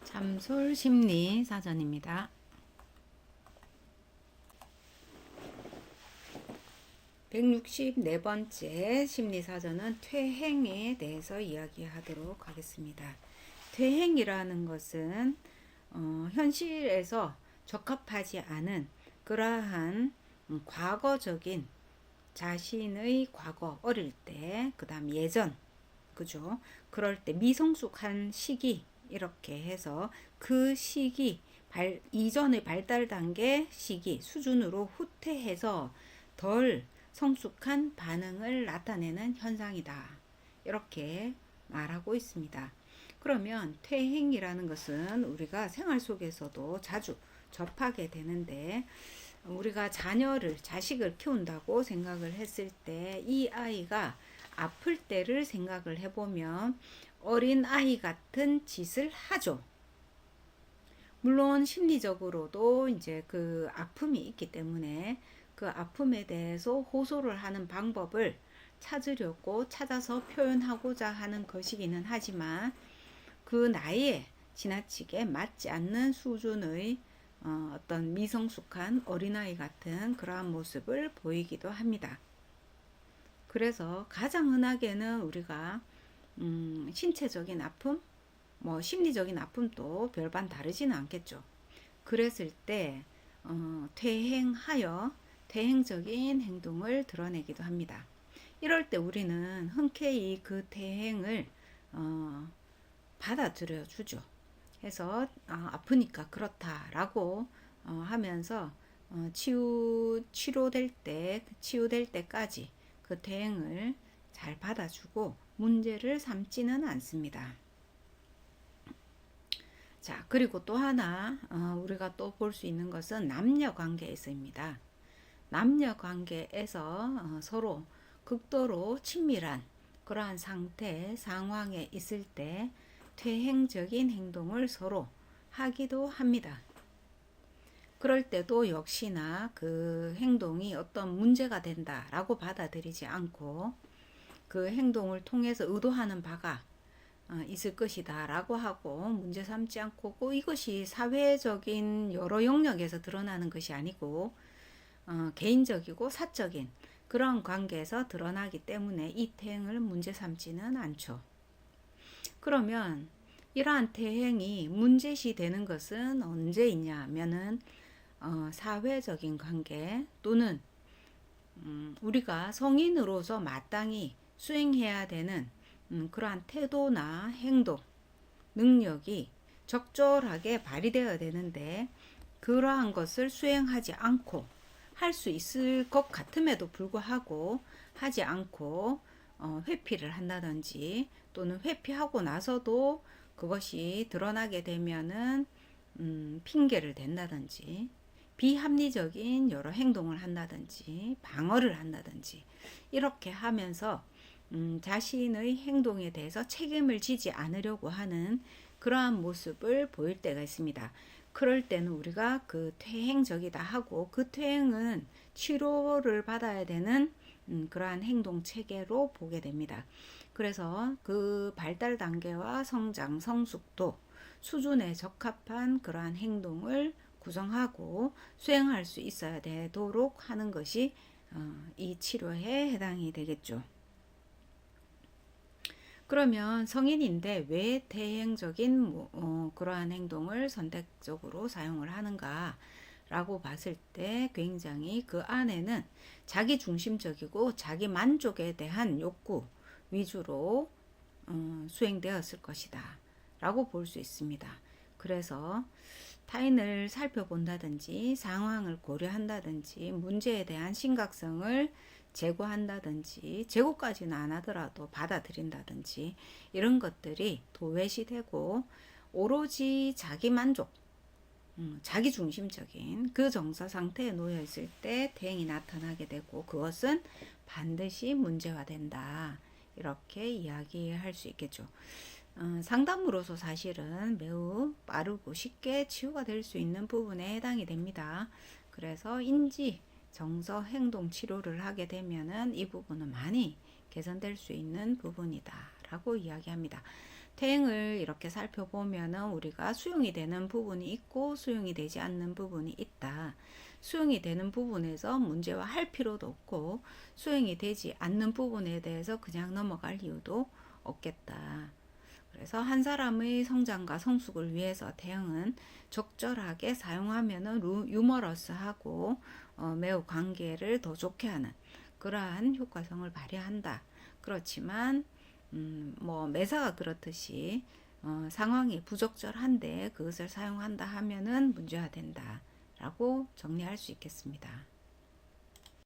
참솔 심리 사전입니다. 164번째 심리 사전은 퇴행에 대해서 이야기하도록 하겠습니다. 퇴행이라는 것은 현실에서 적합하지 않은 그러한 과거적인 자신의 과거 어릴 때, 그 다음 예전, 그죠? 그럴 때 미성숙한 시기, 이렇게 해서 그 시기 이전의 발달 단계 시기 수준으로 후퇴해서 덜 성숙한 반응을 나타내는 현상이다, 이렇게 말하고 있습니다. 그러면 퇴행이라는 것은 우리가 생활 속에서도 자주 접하게 되는데, 우리가 자식을 키운다고 생각을 했을 때 이 아이가 아플 때를 생각을 해보면 어린 아이 같은 짓을 하죠. 물론 심리적으로도 이제 그 아픔이 있기 때문에 그 아픔에 대해서 호소를 하는 방법을 찾아서 표현하고자 하는 것이기는 하지만 그 나이에 지나치게 맞지 않는 수준의 어떤 미성숙한 어린아이 같은 그러한 모습을 보이기도 합니다. 그래서 가장 흔하게는 우리가 신체적인 아픔, 심리적인 아픔도 별반 다르지는 않겠죠. 그랬을 때 퇴행적인 행동을 드러내기도 합니다. 이럴 때 우리는 흔쾌히 그 퇴행을 받아들여 주죠. 해서 아프니까 그렇다라고 하면서 치유될 때까지 그 퇴행을 잘 받아주고 문제를 삼지는 않습니다. 자, 그리고 또 하나 우리가 또 볼 수 있는 것은 남녀 관계에서입니다. 남녀 관계에서 서로 극도로 친밀한 그러한 상황에 있을 때 퇴행적인 행동을 서로 하기도 합니다. 그럴 때도 역시나 그 행동이 어떤 문제가 된다라고 받아들이지 않고 그 행동을 통해서 의도하는 바가 있을 것이다 라고 하고 문제 삼지 않고, 이것이 사회적인 여러 영역에서 드러나는 것이 아니고 개인적이고 사적인 그런 관계에서 드러나기 때문에 이 퇴행을 문제 삼지는 않죠. 그러면 이러한 퇴행이 문제시 되는 것은 언제 있냐면은 사회적인 관계 또는 우리가 성인으로서 마땅히 수행해야 되는 그러한 태도나 행동, 능력이 적절하게 발휘되어야 되는데 그러한 것을 수행하지 않고 할 수 있을 것 같음에도 불구하고 하지 않고 회피를 한다든지 또는 회피하고 나서도 그것이 드러나게 되면은 핑계를 댄다든지 비합리적인 여러 행동을 한다든지 방어를 한다든지 이렇게 하면서 자신의 행동에 대해서 책임을 지지 않으려고 하는 그러한 모습을 보일 때가 있습니다. 그럴 때는 우리가 그 퇴행적이다 하고 그 퇴행은 치료를 받아야 되는 그러한 행동 체계로 보게 됩니다. 그래서 그 발달 단계와 성장, 성숙도 수준에 적합한 그러한 행동을 구성하고 수행할 수 있어야 되도록 하는 것이 이 치료에 해당이 되겠죠. 그러면 성인인데 왜 퇴행적인 그러한 행동을 선택적으로 사용을 하는가 라고 봤을 때 굉장히 그 안에는 자기 중심적이고 자기 만족에 대한 욕구 위주로 수행되었을 것이다 라고 볼 수 있습니다. 그래서 타인을 살펴본다든지 상황을 고려한다든지 문제에 대한 심각성을 제고한다든지, 제고까지는 안 하더라도 받아들인다든지 이런 것들이 도외시되고 오로지 자기 만족, 자기 중심적인 그 정서 상태에 놓여 있을 때 퇴행이 나타나게 되고 그것은 반드시 문제화된다, 이렇게 이야기할 수 있겠죠. 상담으로서 사실은 매우 빠르고 쉽게 치유가 될 수 있는 부분에 해당이 됩니다. 그래서 인지 정서 행동 치료를 하게 되면은 이 부분은 많이 개선될 수 있는 부분이다 라고 이야기합니다. 태행을 이렇게 살펴보면은 우리가 수용이 되는 부분이 있고 수용이 되지 않는 부분이 있다. 수용이 되는 부분에서 문제화할 필요도 없고 수용이 되지 않는 부분에 대해서 그냥 넘어갈 이유도 없겠다. 그래서 한 사람의 성장과 성숙을 위해서 태형은 적절하게 사용하면은 유머러스하고 매우 관계를 더 좋게 하는 그러한 효과성을 발휘한다. 그렇지만 뭐 매사가 그렇듯이 상황이 부적절한데 그것을 사용한다 하면은 문제화된다 라고 정리할 수 있겠습니다.